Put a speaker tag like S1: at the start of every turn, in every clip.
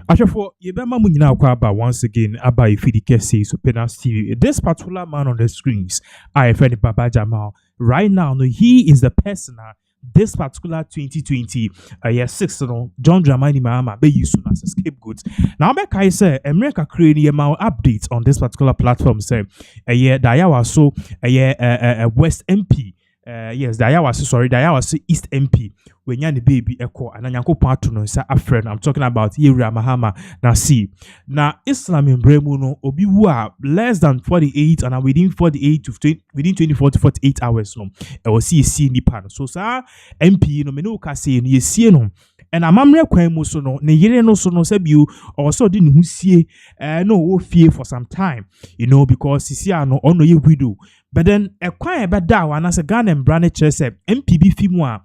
S1: Ashafo, Yebema Munina Kwaba once again, Abba Ifidike says to Pinaxtv. This particular man on the screens, I friend Baba Jamal. Right now, no, he is the person this particular 2020 year 6 John Dramani Mahama be used as a scapegoat. Now make I say America creating a updates on this particular platform say a year Ayawaso a year West MP. Yes, the Ayawaso East MP. When you're the baby echo and Yanko partner, say a friend. I'm talking about Ira Mahama. Now see, now Islam in Bremuno Obi are less than 48 and within 48 to within 24 to 48 hours. No, I will see Nipan. So sir, MP no menu kase ni see no. And amamre kwan mu so no ne yere no so no sabiu also di ne hu sie no wo fie for some time, you know, because sisia no ono ye widow. But then a kwan be da wa na se Ghana brand chese MPB fimu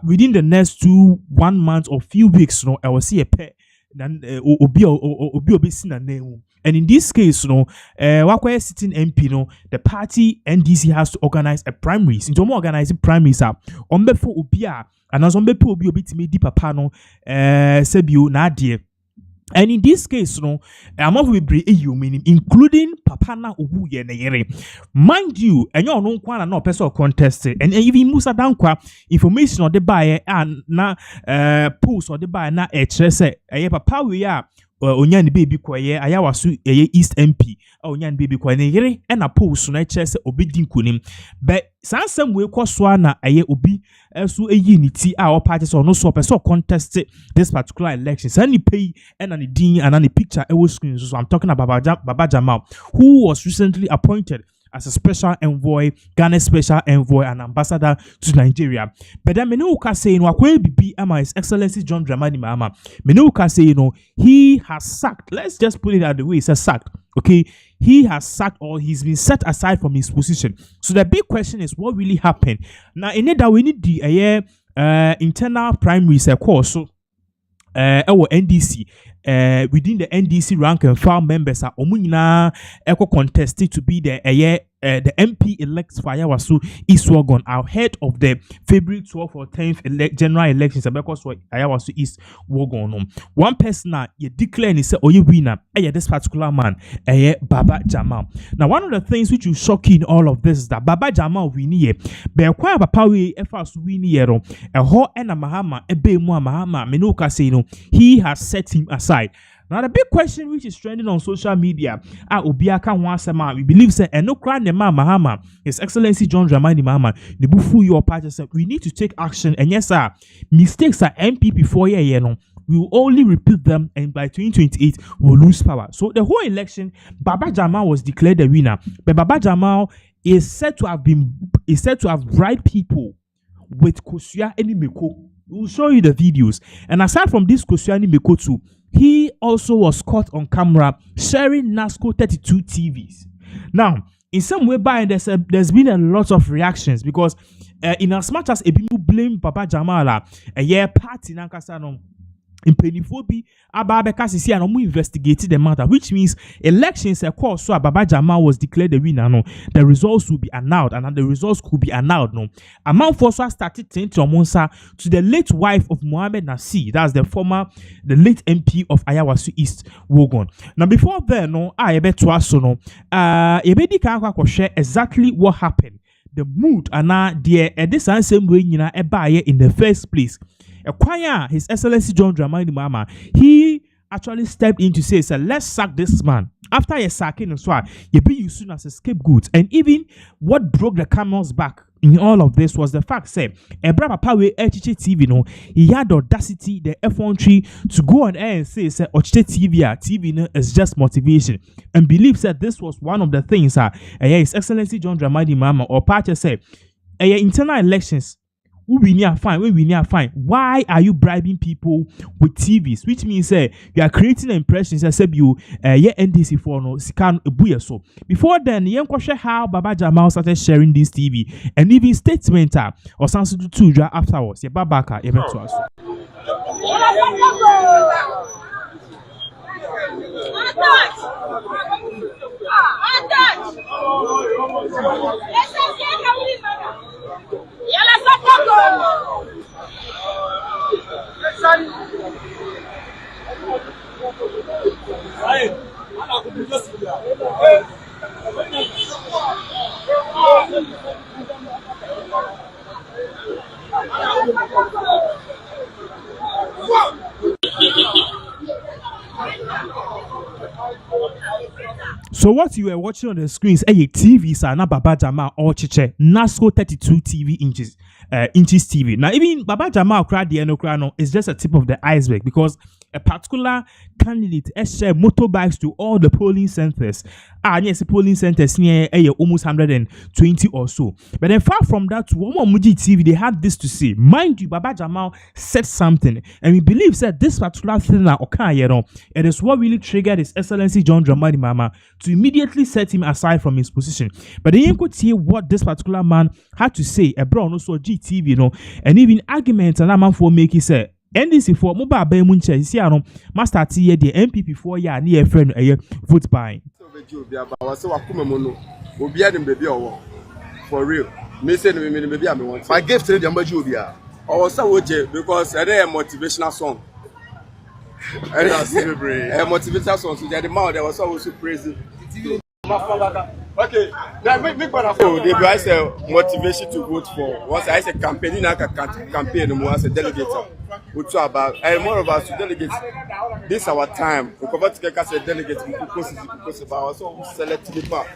S1: within the next 1 month or few weeks no I will see a pay then obi sin na. And in this case, no, wakwa sitting MP, no, the party NDC has to organize a primaries. Into more organizing primaries ombefo obia and as ombepo obi to me di papa no sebiu na adie. And in this case, no, I'm of meaning including papa na obu ye na yere. Mind you, and you no kwana no person contested, and even Musa Dankwa information or the buyer and na post or the buyer na say papa we are onyan baby kwaye Ayawaso East MP onyan baby kwaye ne yere and a post na chese obi din kunim but sansem we kwso na obi so unity our parties or no so person contest this particular election so any pay and an din and an picture screen. So I'm talking about Baba Jamal, who was recently appointed as a special envoy, Ghana special envoy and ambassador to Nigeria. But then Menuka saying wakwe bibi ama His Excellency John Dramani Mahama. Menuka say, he has sacked. Let's just put it out the way. He says sacked. Okay, he has sacked or he's been set aside from his position. So the big question is what really happened. Now in it that we need the internal primaries course. So our NDC within the NDC rank and file members are omunina echo contested to be the MP elects for Ayawaso East Wagon ahead of the February 12th or 10th general elections because Ayawaso East Wagon. One person you declare and say oh you winner this particular man Baba Jamal. Now one of the things which will shock you in all of this is that Baba Jamal win here but kwa papa we efas win here a ho and a Mahama ebe mu Mahama menuka say he has set him aside. Now the big question which is trending on social media, we believe say no crime the man Mahama, His Excellency John Dramani Mahama, the bufu your party said we need to take action and yes sir, mistakes are MPP 4 year we will only repeat them and by 2028 we'll lose power. So the whole election, Baba Jamal was declared the winner, but Baba Jamal is said to have bribed people with Kosia and Meko. We'll show you the videos. And aside from this Kosia and Meko too, he also was caught on camera sharing NASCO 32 TVs. Now, in some way, there's been a lot of reactions because in as much as Ebimu blame Baba Jamal, party Nankasano in Peniphobi, Ababeka Sisi and Omu investigated the matter, which means elections of course so Baba Jamal was declared the winner. No, the results will be annulled, and the results could be annulled. No, Amount Fossa started saying to the late wife of Mohammed Nasir, that's the late MP of Ayawaso East Wogon. Now before then, no, I bet to us no, share exactly what happened, the mood, and this same way in the first place. His Excellency John Dramani Mahama, he actually stepped in to say, let's sack this man. After a sacking as well, you be used as a scapegoat. And even what broke the camel's back in all of this was the fact, say, Papa TV, he had the audacity, the effrontery to go on air and say, TV is just motivation. And believes that this was one of the things His Excellency John Dramani Mahama or party said, internal elections. We near fine. Why are you bribing people with TVs? Which means you are creating an impression. Said you NDC for no sikan ebuye so. Before then, you question how Baba Jamal started sharing this TV and even statement or something to do afterwards. Yeah, Babaka even to us. So what you were watching on the screens, TV, sir, na Baba Jamal or Chiche, NASCO 32 TV inches TV. Now even Baba Jamal cried the no is just a tip of the iceberg because a particular candidate has shared motorbikes to all the polling centers. Yes, the polling centers near almost 120 or so. But then far from that, to one Muji TV, they had this to say. Mind you, Baba Jamal said something, and we believe that this particular thing that it is what really triggered His Excellency John Dramani Mahama to immediately set him aside from his position. But then you could see what this particular man had to say. A brown also GTV, and even arguments and a man for making say. NDC for mobile bay munche see master T the MPP 4 year near friend vote buying.
S2: For real. Me say maybe I want. My gift to the Jubia. I was so because I a motivational song. A motivational song. So the amount that was also crazy. Okay, now make one of the guys motivation to vote for. Once I say campaign, I can campaign as a delegate. What's about? And more of us to delegates. This is our time. We convert to get as a delegate because about so select the part.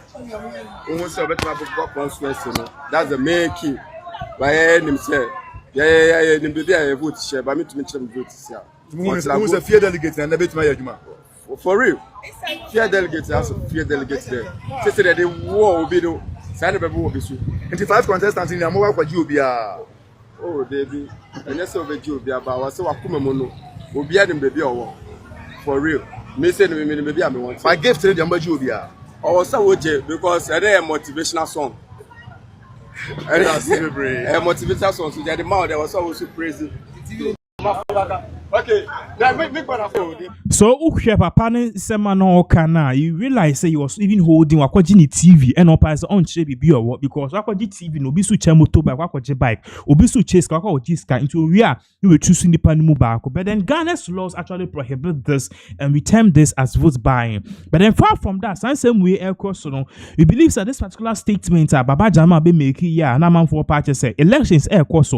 S2: We want to better have constituency. That's the main key. By any say, yeah. The vote share. But me to make them vote share.
S3: Who's a fear delegate and a bit my Jamal.
S2: For real, fear delegates also fear delegates there. Say that the war will be no. Sign people will be so.
S3: 25 contestants in the mobile for Jubia.
S2: Oh, David, and that's over Jubia. But I was so akumamono. Will be adding baby or for real. Me say maybe I want.
S3: My gift to the Jubia.
S2: I was so because I a motivational song. A motivational song. So the amount that was also crazy. Okay, now make one of
S1: so Ukhe Papa Semano Kana, you realize he was even holding Wakojini TV and up as on Chebi be or what because Wakoji TV no bisu chemoto by Wakoji bike, Obisu chase Wakajiska into where you were choosing the Panimubako. But then Ghana's laws actually prohibit this and we term this as vote buying. But then far from that, same way air course we believe that this particular statement Baba Jamal be making and I'm for party say elections air course.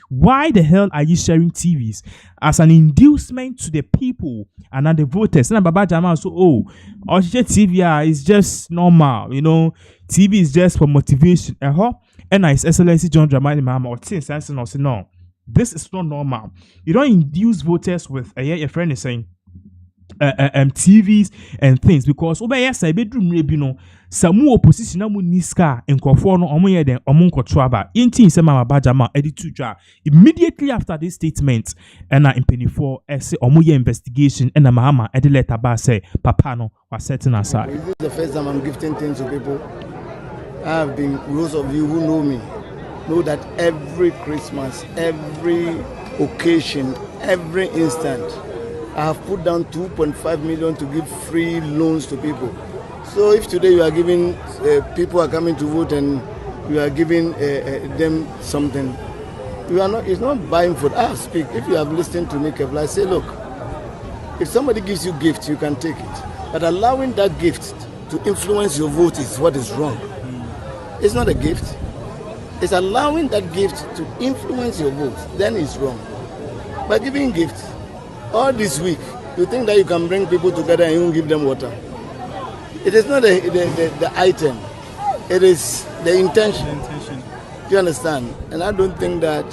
S1: Why the hell are you sharing TVs as an inducement to the people and not the voters? And Baba Jamal so TV is just normal, TV is just for motivation. And His Excellency John Dramani Mahama or Tin Sanson or say no, this is not normal. You don't induce voters with your friend is saying TVs and things because over here say bedroom some opposition na mu niska nkofo no omo ye den omo nkotro aba intin se mama Bajama editu dwa immediately after this statement and in penny for say omo ye investigation and Mahama edi letter ba say papa no was setting aside.
S4: This is the first time I'm gifting things to people. I have been, those of you who know me know that every Christmas, every occasion, every instant I have put down 2.5 million to give free loans to people. So if today you are giving, people are coming to vote and you are giving them something, you are not. It's not buying food. I speak. If you have listened to me carefully, I say, look, if somebody gives you gifts, you can take it. But allowing that gift to influence your vote is what is wrong. It's not a gift. It's allowing that gift to influence your vote. Then it's wrong. By giving gifts all this week, you think that you can bring people together and you won't give them water. It is not the item. It is the intention. Do you understand? And I don't think that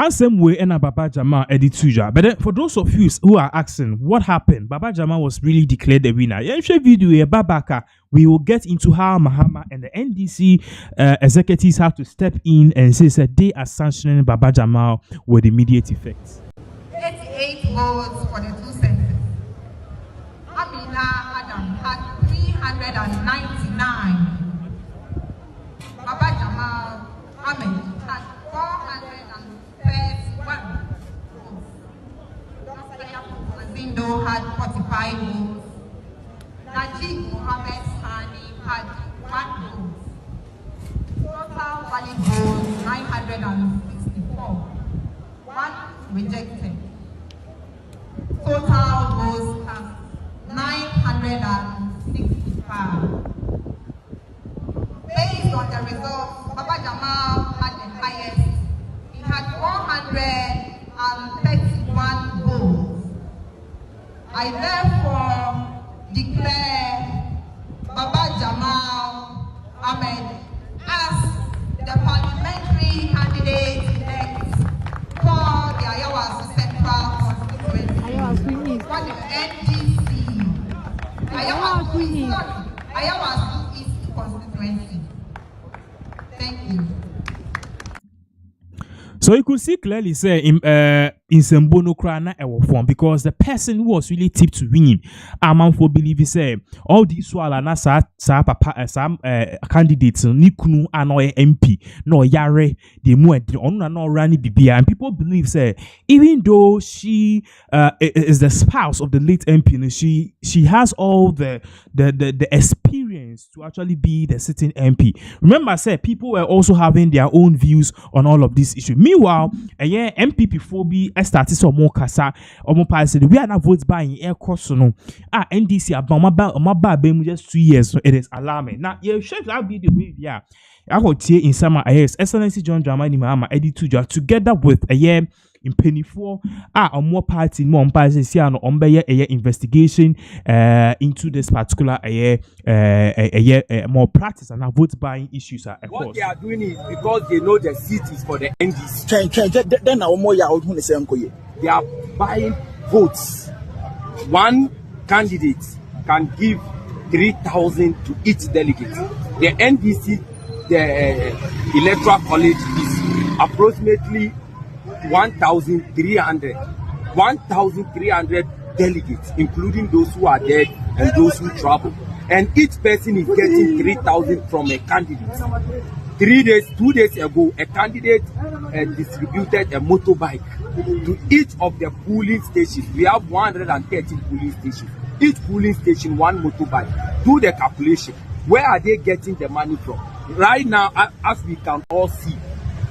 S1: same way and Baba Jamal edituja. But then for those of you who are asking what happened, Baba Jamal was really declared the winner. Video Babaka, we will get into how Mahama and the NDC executives have to step in and say that they are sanctioning Baba Jamal with immediate effect.
S5: 88 votes for the two centers. Amina Adam had 399. Baba Jamal Ahmed had 431 votes. Dr. Mazindo had 45 votes. Najib Mohammed Sani had 1 vote. Total valid votes 964. 1 rejected. Total votes cast 965. Based on the results, Baba Jamal had the highest. He had 431 votes. I therefore declare Baba Jamal Ahmed as the parliamentary candidate elect for the Ayawaso Central Constituency for the NDC Ayawaso East Constituency. Thank you.
S1: So you could see clearly say in Sembono Krana form because the person who was really tipped to win, man for believe say all these swala na sa papa some candidates nikunu anoye MP no yare de mu on no rani bibia, and people believe say even though she is the spouse of the late MP, she has all the experience to actually be the sitting MP. Remember, I said people were also having their own views on all of these issues. Meanwhile, MPP 4B started some more kasa or more said we are not votes buying air cost no NDC about my just 2 years, so it is alarming. Now you should that be the way I got here in summer Excellency John Jamal Mahama edited together with a year in Penny 4 or more party more investigation into this particular more practice and vote buying issues.
S6: What they are doing is because they know the seat is for the NDC. They are buying votes. One candidate can give 3,000 to each delegate. The NDC, the electoral college is approximately 1,300 delegates, including those who are dead and those who travel. And each person is getting 3,000 from a candidate. 2 days ago, a candidate distributed a motorbike to each of the polling stations. We have 113 polling stations. Each polling station, one motorbike. Do the calculation. Where are they getting the money from? Right now, as we can all see,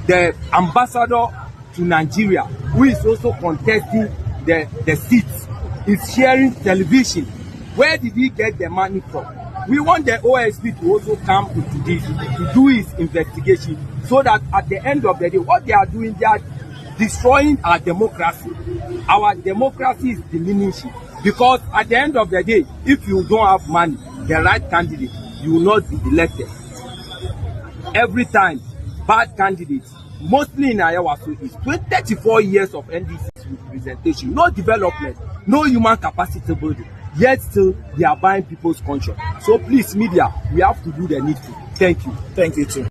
S6: the ambassador to Nigeria, who is also contesting the seats, is sharing television. Where did he get the money from? We want the OSP to also come into this, to do his investigation, so that at the end of the day, what they are doing, they are destroying our democracy. Our democracy is diminishing, because at the end of the day, if you don't have money, the right candidate, you will not be elected. Every time, bad candidates, mostly in Ayawaso, is 34 years of NDC representation, no development, no human capacity building, yet still they are buying people's conscience. So please, media, we have to do the needful. Thank you.
S3: Thank you too.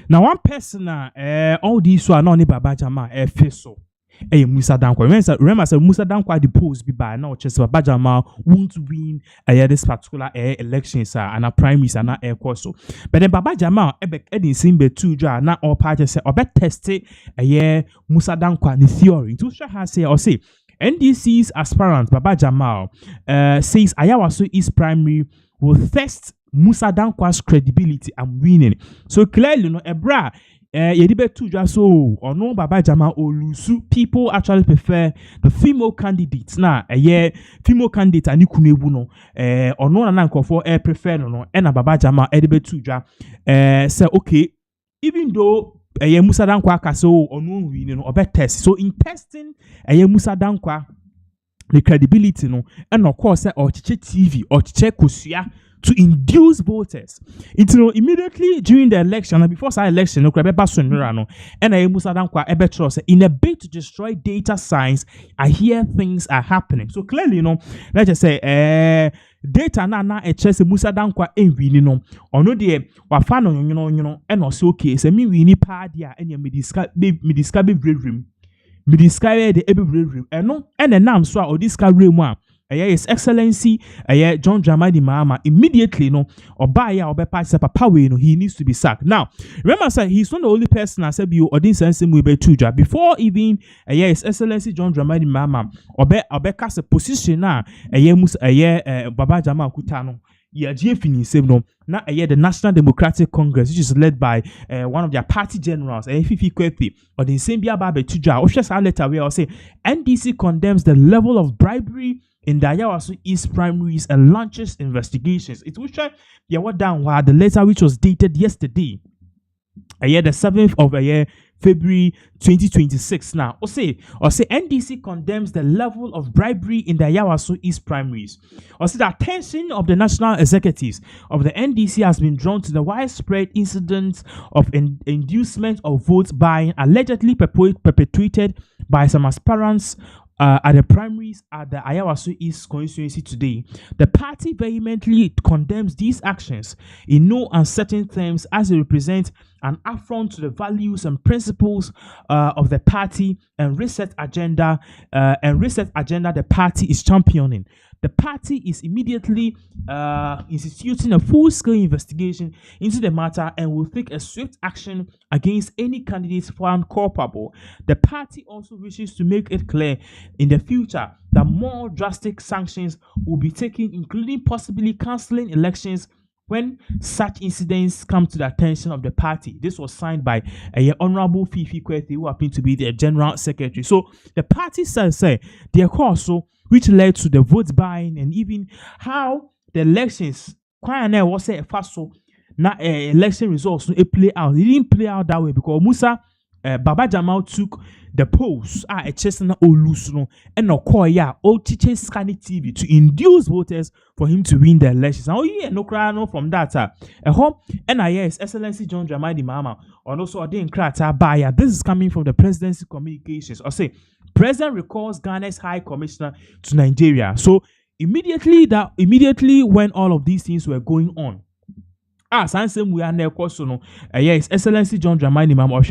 S1: Now one person all these who are not Baba Jamal so Musa Dankwa. Remember, say Musa Dankwa deposed be by now. Chess Baba Jamal won't win this particular elections and a primaries and a course. But then Baba Jamal Edin Simbe 2 jar now all parties say or bet test Musa Dankwa the theory. To show her say or say NDC's aspirant Baba Jamal says Ayawaso East Primary will test Musa Dankwa's credibility and winning. So clearly, no, Ebra. Yedibe tuja so or no Baba Jamal Olusu, people actually prefer the female candidates na female candidate ani kunebu no or no na for prefer no and Baba Jamal Edibe tuja say okay, even though Musa Dankwa kaso or no winning or bet test. So in testing Musa Dankwa the credibility no and of course or Chiche TV or Chiche Kusia to induce voters. It's immediately during the election and before that election, and Musa Dankwa in a bid to destroy data science, I hear things are happening. So clearly, let's just say data na chess Musa Dankwa winning or no dear wafano and also okay, so me we need pardia and me discover room. Me discover the room and no and then now so or discover room. His Excellency John Jamal Mahama immediately or buy or pass papa he needs to be sacked. Now remember sir, he's not the only person I said you or didn't sense him with tuja before even His Excellency John Jamal Mahama or cast a position now Baba Jamal Kutano yeah, GFN same no. Now, the National Democratic Congress, which is led by one of their party generals, Fifi Kwethi, or the same Biababe Tuja, which is a letter where I'll say NDC condemns the level of bribery in the Ayawaso East primaries and launches investigations. It was what down while the letter which was dated yesterday, the 7th of February 2026 now. Or say NDC condemns the level of bribery in the Ayawaso East primaries. Or say the attention of the national executives of the NDC has been drawn to the widespread incidents of inducement of vote buying allegedly perpetrated by some aspirants at the primaries at the Ayawaso East constituency today. The party vehemently condemns these actions in no uncertain terms as they represent an affront to the values and principles of the party and reset agenda the party is championing. The party is immediately instituting a full-scale investigation into the matter and will take a swift action against any candidates found culpable. The party also wishes to make it clear in the future that more drastic sanctions will be taken, including possibly cancelling elections when such incidents come to the attention of the party. This was signed by Honorable Fifi Kwethi, who happened to be the General Secretary. So the party says their course, which led to the vote buying and even how the elections was a fast election results play out. It didn't play out that way because Musa Baba Jamal took the polls a chestnut or loose and no koya or teachers scanning TV to induce voters for him to win the elections. Oh yeah, no cry no from that. Home NIS Excellency John Jamal Mahama and also Odin Krata Baya. This is coming from the presidency communications. Or say President recalls Ghana's High Commissioner to Nigeria. So immediately when all of these things were going on, Sansem we are now no. Yes, Excellency John Dramani Mam or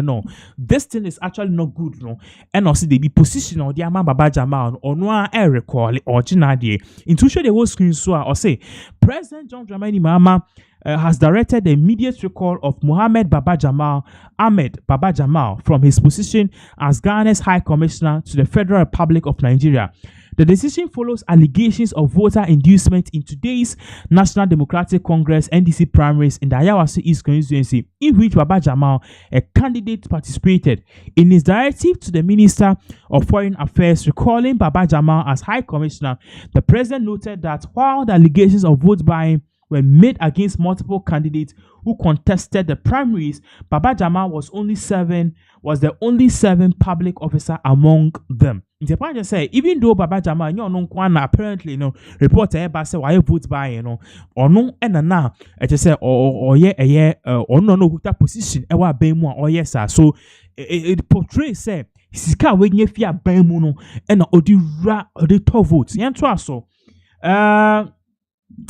S1: no. This thing is actually not good, no. And also they be position or the Baba Jamal or no air recall or Jinadi. Into the whole screen so or say President John Dramani Mama has directed the immediate recall of Ahmed Baba Jamal from his position as Ghana's High Commissioner to the Federal Republic of Nigeria. The decision follows allegations of voter inducement in today's National Democratic Congress NDC primaries in the Ayawaso East constituency, in which Baba Jamal, a candidate, participated. In his directive to the Minister of Foreign Affairs recalling Baba Jamal as High Commissioner, the President noted that while the allegations of vote buying were made against multiple candidates who contested the primaries, Baba Jamal was the only serving public officer among them. The point just say, even though Baba Jamal, apparently, report say why vote buying, or no, and now, I just say, or no, position, or yes, sir. So it portrays, say, Sika when you fear Bemuno, and the 12 votes. So,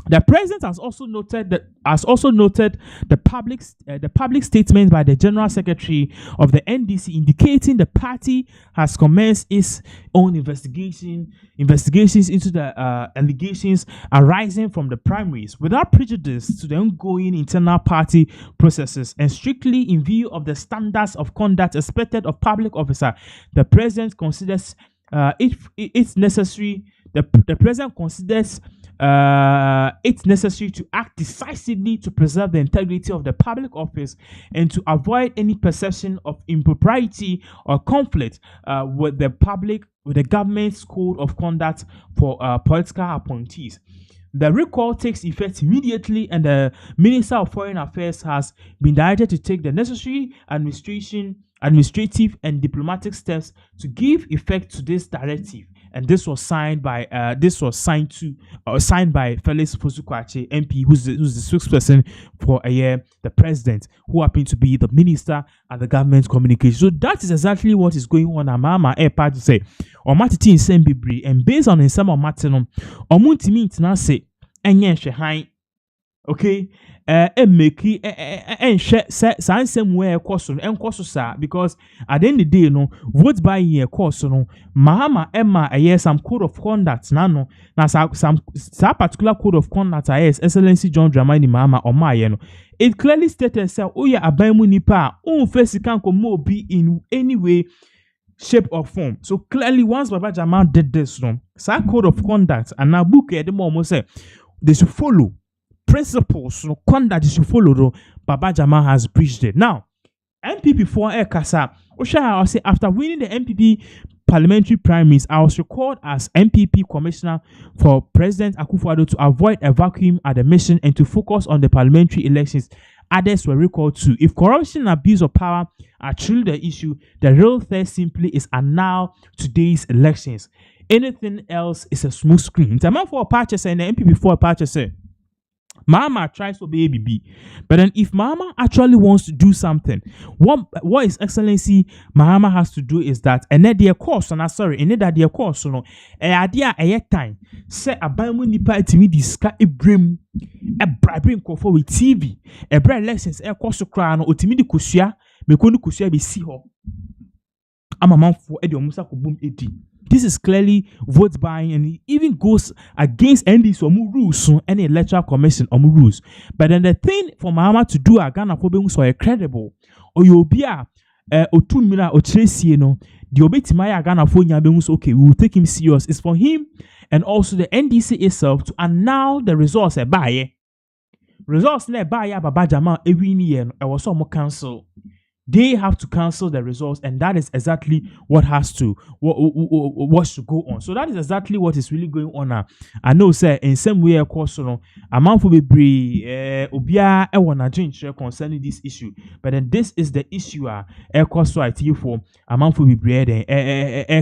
S1: the president has also noted the public statement by the General Secretary of the NDC indicating the party has commenced its own investigations into the allegations arising from the primaries without prejudice to the ongoing internal party processes and strictly in view of the standards of conduct expected of public officer. The president considers it's necessary. The president considers it's necessary to act decisively to preserve the integrity of the public office and to avoid any perception of impropriety or conflict with the government's code of conduct for political appointees. The recall takes effect immediately, and the Minister of Foreign Affairs has been directed to take the necessary administrative and diplomatic steps to give effect to this directive. And this was signed by Felix Fosukwache MP, who's the spokesperson for the president, who happened to be the minister at the government communication. So that is exactly what is going on. Mahama part to say, or Matiti in Sembibri, and based on in some of Martinum, or Muntimi now say, and yes, okay, make and share somewhere question and question, because at the end of the day, vote by year course, Mahama Emma some code of conduct, now some particular code of conduct, Excellency John Dramani Mahama or my, it clearly stated, oh yeah, Abaimu Nipa, face can't be in any way, shape or form. So clearly, once Baba Jamal did this, some code of conduct, and now book at the moment say, they should follow principles, no conduct they should follow. Though Baba Jamal has breached it. Now, MPP for Kasa, I'll say after winning the MPP parliamentary primaries, I was recalled as MPP commissioner for President Akufo-Addo to avoid a vacuum at the mission and to focus on the parliamentary elections. Others were recalled too. If corruption and abuse of power are truly the issue, the real threat simply is annul today's elections. Anything else is a smooth screen. The man for a patch and the MPP for a patch say, Mahama tries to be ABB, but then if Mahama actually wants to do something, what His Excellency Mahama has to do is that, and then their course, and their course, no, idea a time, say a baimu nipa to me discuss a brim, a bribe for with TV, a bribe lessons, a course of crown, or timid kusia, me kunu kusia be see her. I'm a man for Eddie Musa boom 80. This is clearly vote buying, and it even goes against NDC rules, any electoral commission rules. But then the thing for Mahama to do a Ghana for being so credible, or you'll be a 2 million or Tracy, the Obetimaya Ghana for Yabemus, okay, we will take him serious. It's for him and also the NDC itself to announce the results at buy. Results net buy Baba Jamal every year, I was some cancel. They have to cancel the results, and that is exactly what has to what should go on. So that is exactly what is really going on now. I know, sir, in some way, of course, a man for be obia e wanna change concerning this issue, but then this is the issue. Of course, so I tell you for a man for be